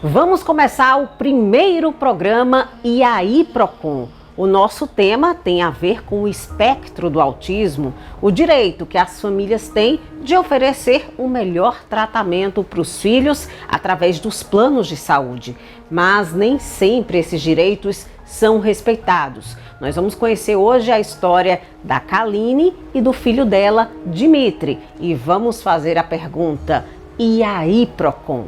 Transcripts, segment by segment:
Vamos começar o primeiro programa E aí, Procon? O nosso tema tem a ver com o espectro do autismo, o direito que as famílias têm de oferecer o melhor tratamento para os filhos através dos planos de saúde. Mas nem sempre esses direitos são respeitados. Nós vamos conhecer hoje a história da Kaline e do filho dela, Dimitri. E vamos fazer a pergunta: e aí, Procon?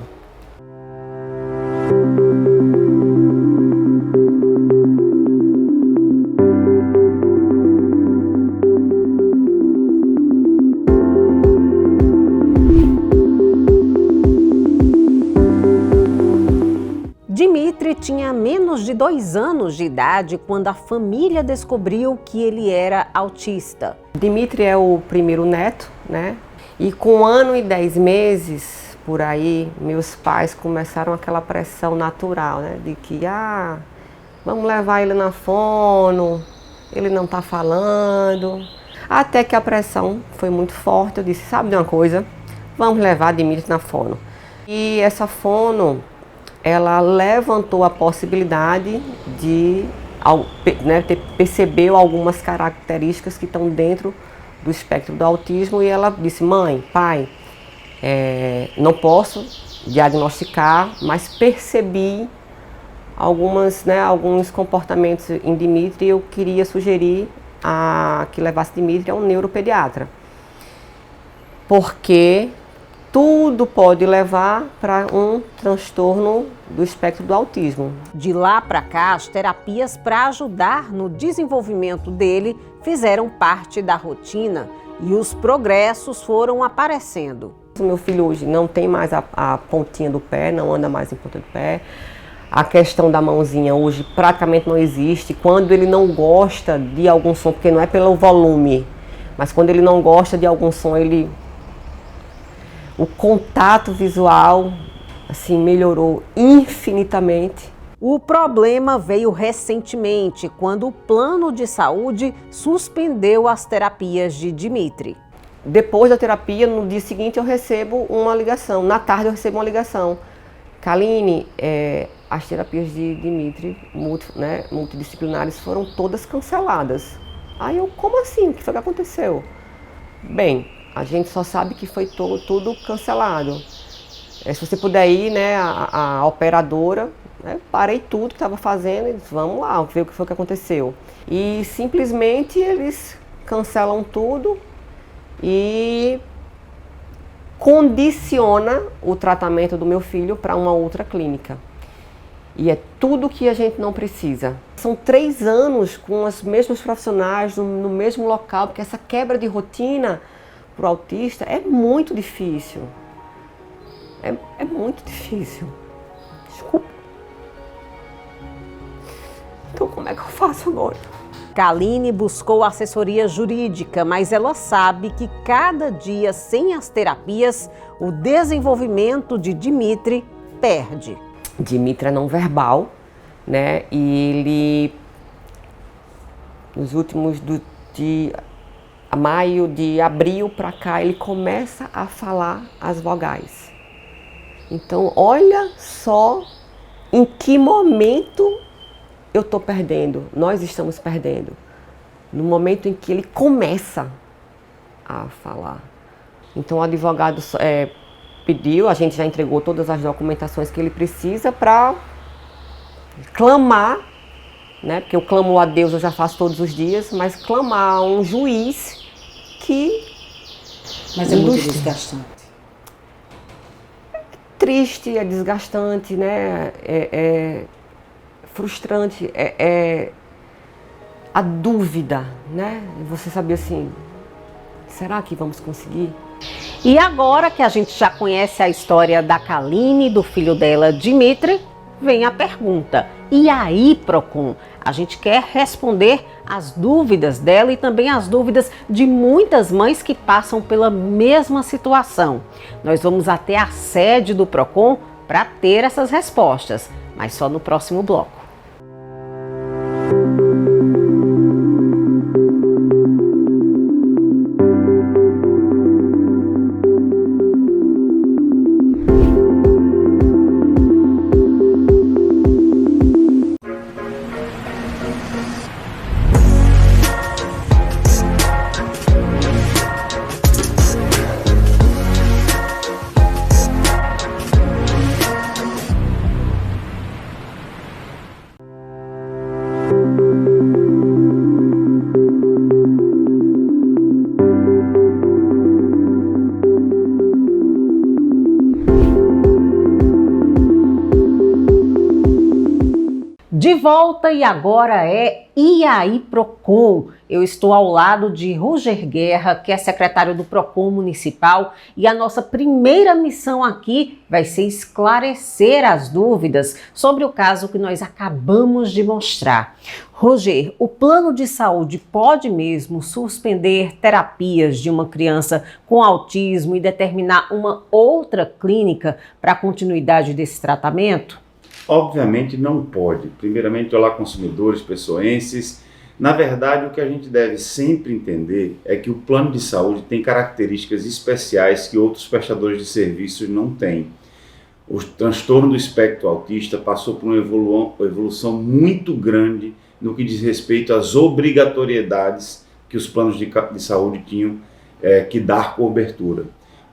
Dimitri tinha menos de 2 anos de idade quando a família descobriu que ele era autista. Dimitri é o primeiro neto, né? E com 1 ano e 10 meses, por aí, meus pais começaram aquela pressão natural, né? De que, vamos levar ele na fono, ele não tá falando. Até que a pressão foi muito forte, eu disse, sabe de uma coisa? Vamos levar Dimitri na fono. E essa fono, ela levantou a possibilidade de percebeu algumas características que estão dentro do espectro do autismo e ela disse, mãe, pai, não posso diagnosticar, mas percebi alguns comportamentos em Dimitri e eu queria sugerir que levasse Dimitri a um neuropediatra. Porque tudo pode levar para um transtorno do espectro do autismo. De lá para cá, as terapias para ajudar no desenvolvimento dele fizeram parte da rotina e os progressos foram aparecendo. O meu filho hoje não tem mais a pontinha do pé, não anda mais em ponta do pé. A questão da mãozinha hoje praticamente não existe. Quando ele não gosta de algum som, porque não é pelo volume, mas quando ele não gosta de algum som, o contato visual, assim, melhorou infinitamente. O problema veio recentemente, quando o plano de saúde suspendeu as terapias de Dimitri. Depois da terapia, no dia seguinte eu recebo uma ligação, na tarde eu recebo uma ligação. Kaline, as terapias de Dimitri, multidisciplinares, foram todas canceladas. Aí eu, como assim? O que foi que aconteceu? Bem, a gente só sabe que foi tudo cancelado. Se você puder ir, né, a operadora, né, parei tudo que estava fazendo e disse, vamos lá, ver o que foi que aconteceu. E simplesmente eles cancelam tudo e condiciona o tratamento do meu filho para uma outra clínica. E é tudo que a gente não precisa. São 3 anos com os mesmos profissionais, no mesmo local, porque essa quebra de rotina para o autista é muito difícil. É muito difícil. Desculpa. Então como é que eu faço agora? Kaline buscou assessoria jurídica, mas ela sabe que cada dia sem as terapias, o desenvolvimento de Dimitri perde. Dimitri é não verbal, né? E ele, nos últimos de abril para cá, ele começa a falar as vogais. Então, olha só em que momento eu estou perdendo, nós estamos perdendo. No momento em que ele começa a falar. Então, o advogado pediu, a gente já entregou todas as documentações que ele precisa para clamar, né? Porque eu clamo a Deus, eu já faço todos os dias, mas clamar a um juiz que... Mas é muito desgastante. Triste, é desgastante, né? É frustrante, a dúvida, né? Você saber assim, será que vamos conseguir? E agora que a gente já conhece a história da Kaline e do filho dela, Dimitri, vem a pergunta: e aí, Procon? A gente quer responder as dúvidas dela e também as dúvidas de muitas mães que passam pela mesma situação. Nós vamos até a sede do Procon para ter essas respostas, mas só no próximo bloco. De volta e agora é E aí Procon. Eu estou ao lado de Roger Guerra, que é secretário do Procon Municipal, e a nossa primeira missão aqui vai ser esclarecer as dúvidas sobre o caso que nós acabamos de mostrar. Roger, o plano de saúde pode mesmo suspender terapias de uma criança com autismo e determinar uma outra clínica para a continuidade desse tratamento? Obviamente não pode. Primeiramente, olá consumidores, pessoenses. Na verdade, o que a gente deve sempre entender é que o plano de saúde tem características especiais que outros prestadores de serviços não têm. O transtorno do espectro autista passou por uma evolução muito grande no que diz respeito às obrigatoriedades que os planos de saúde tinham que dar cobertura.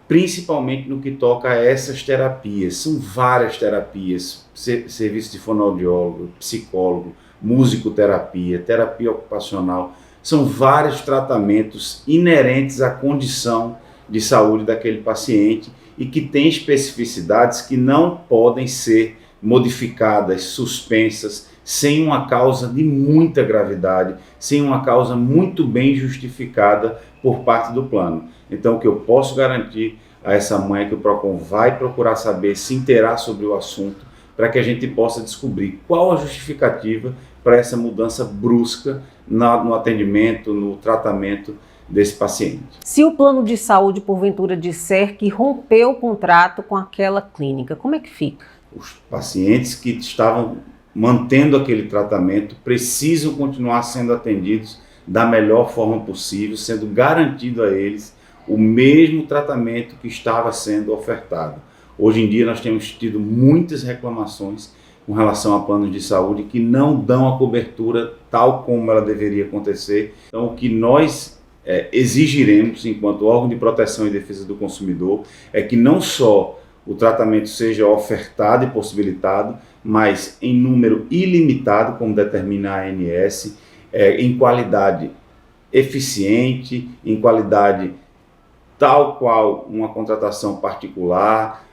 Principalmente no que toca a essas terapias. São várias terapias, serviço de fonoaudiólogo, psicólogo, musicoterapia, terapia ocupacional. São vários tratamentos inerentes à condição de saúde daquele paciente e que têm especificidades que não podem ser modificadas, suspensas, sem uma causa de muita gravidade, sem uma causa muito bem justificada por parte do plano. Então, o que eu posso garantir a essa mãe é que o Procon vai procurar saber, se inteirar sobre o assunto, para que a gente possa descobrir qual a justificativa para essa mudança brusca no atendimento, no tratamento desse paciente. Se o plano de saúde, porventura, disser que rompeu o contrato com aquela clínica, como é que fica? Os pacientes que estavam mantendo aquele tratamento precisam continuar sendo atendidos da melhor forma possível, sendo garantido a eles o mesmo tratamento que estava sendo ofertado. Hoje em dia nós temos tido muitas reclamações com relação a planos de saúde que não dão a cobertura tal como ela deveria acontecer. Então o que nós exigiremos enquanto órgão de proteção e defesa do consumidor é que não só o tratamento seja ofertado e possibilitado, mas em número ilimitado, como determina a ANS, em qualidade eficiente, em qualidade tal qual uma contratação particular.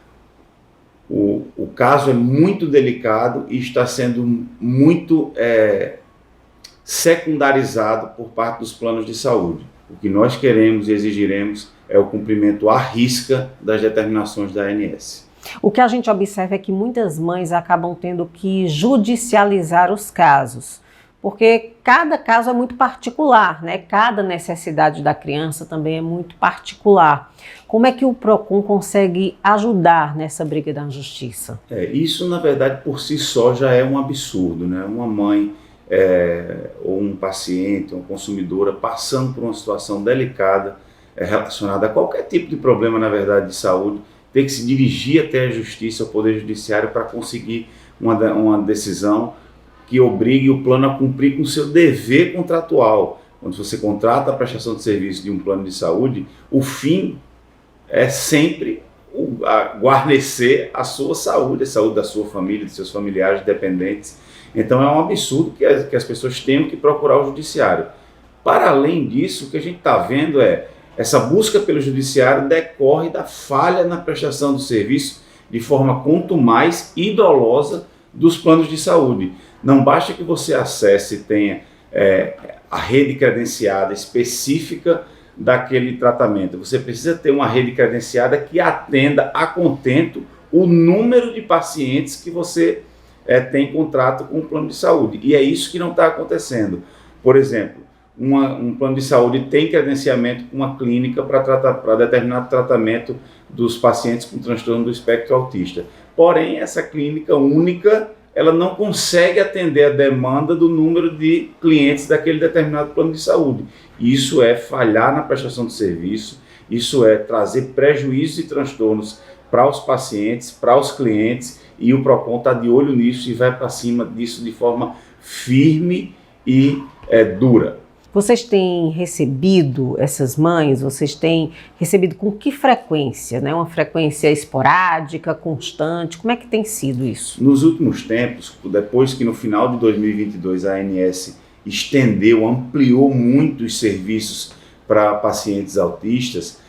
O caso é muito delicado e está sendo muito secundarizado por parte dos planos de saúde. O que nós queremos e exigiremos é o cumprimento à risca das determinações da ANS. O que a gente observa é que muitas mães acabam tendo que judicializar os casos, porque cada caso é muito particular, né? Cada necessidade da criança também é muito particular. Como é que o Procon consegue ajudar nessa briga da justiça? Isso, na verdade, por si só já é um absurdo, né? Uma mãe ou um paciente, uma consumidora, passando por uma situação delicada relacionada a qualquer tipo de problema, na verdade, de saúde, ter que se dirigir até a justiça, ao Poder Judiciário, para conseguir uma decisão que obrigue o plano a cumprir com o seu dever contratual. Quando você contrata a prestação de serviço de um plano de saúde, o fim é sempre guarnecer a sua saúde, a saúde da sua família, de seus familiares dependentes. Então é um absurdo que as pessoas tenham que procurar o judiciário. Para além disso, o que a gente está vendo essa busca pelo judiciário decorre da falha na prestação do serviço de forma quanto mais e dolosa dos planos de saúde. Não basta que você acesse e tenha a rede credenciada específica daquele tratamento. Você precisa ter uma rede credenciada que atenda a contento o número de pacientes que você tem contrato com o plano de saúde. E é isso que não está acontecendo. Por exemplo, um plano de saúde tem credenciamento com uma clínica para determinado tratamento dos pacientes com transtorno do espectro autista. Porém, essa clínica única, ela não consegue atender a demanda do número de clientes daquele determinado plano de saúde. Isso é falhar na prestação de serviço, isso é trazer prejuízos e transtornos para os pacientes, para os clientes, e o Procon está de olho nisso e vai para cima disso de forma firme e dura. Vocês têm recebido essas mães, vocês têm recebido com que frequência, né? Uma frequência esporádica, constante? Como é que tem sido isso? Nos últimos tempos, depois que no final de 2022 a ANS ampliou muito os serviços para pacientes autistas,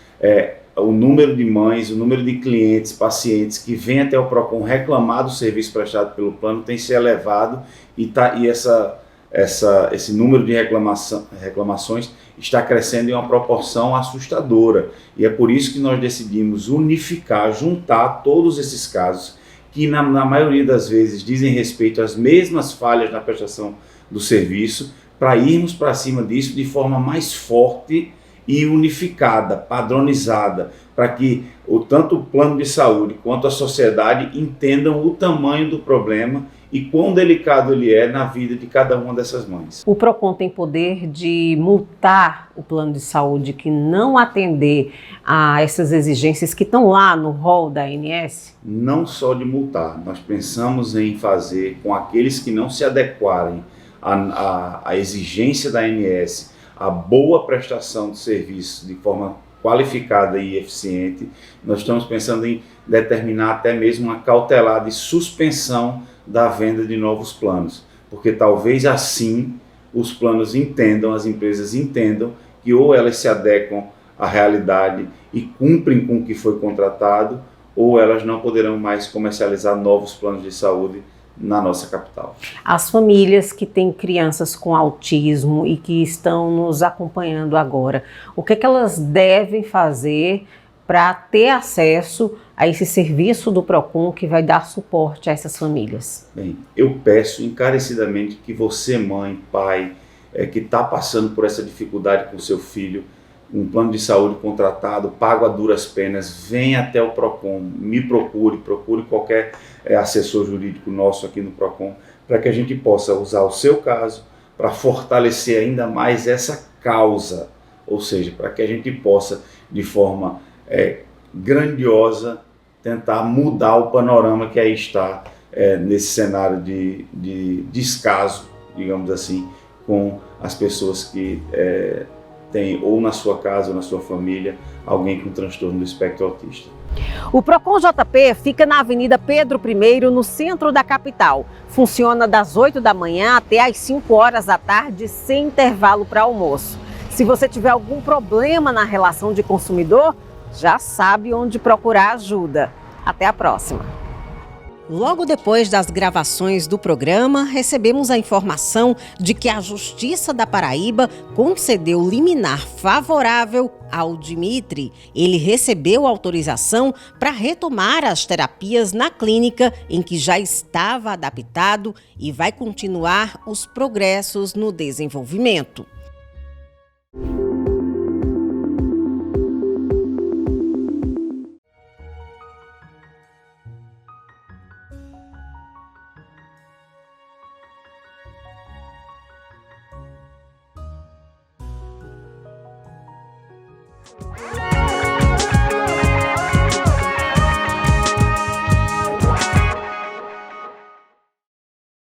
o número de mães, o número de clientes, pacientes que vêm até o PROCON reclamar do serviço prestado pelo plano tem se elevado e esse número de reclamações está crescendo em uma proporção assustadora. E é por isso que nós decidimos unificar, juntar todos esses casos que na maioria das vezes dizem respeito às mesmas falhas na prestação do serviço, para irmos para cima disso de forma mais forte e unificada, padronizada, para que tanto o plano de saúde quanto a sociedade entendam o tamanho do problema e quão delicado ele é na vida de cada uma dessas mães. O PROCON tem poder de multar o plano de saúde que não atender a essas exigências que estão lá no rol da ANS? Não só de multar, nós pensamos em fazer com aqueles que não se adequarem à exigência da ANS, a boa prestação de serviço de forma qualificada e eficiente. Nós estamos pensando em determinar até mesmo uma cautelar de suspensão da venda de novos planos, porque talvez assim os planos entendam, as empresas entendam que ou elas se adequam à realidade e cumprem com o que foi contratado, ou elas não poderão mais comercializar novos planos de saúde na nossa capital. As famílias que têm crianças com autismo e que estão nos acompanhando agora, o que é que elas devem fazer para ter acesso a esse serviço do PROCON que vai dar suporte a essas famílias? Bem, eu peço encarecidamente que você, mãe, pai, que está passando por essa dificuldade com seu filho, um plano de saúde contratado, pago a duras penas, venha até o PROCON, me procure qualquer assessor jurídico nosso aqui no PROCON, para que a gente possa usar o seu caso para fortalecer ainda mais essa causa, ou seja, para que a gente possa, de forma grandiosa, tentar mudar o panorama que aí está nesse cenário de descaso, digamos assim, com as pessoas que tem ou na sua casa ou na sua família alguém com transtorno do espectro autista. O PROCON JP fica na Avenida Pedro I, no centro da capital. Funciona das 8 da manhã até às 5 horas da tarde, sem intervalo para almoço. Se você tiver algum problema na relação de consumidor, já sabe onde procurar ajuda. Até a próxima! Logo depois das gravações do programa, recebemos a informação de que a Justiça da Paraíba concedeu liminar favorável ao Dimitri. Ele recebeu autorização para retomar as terapias na clínica em que já estava adaptado e vai continuar os progressos no desenvolvimento.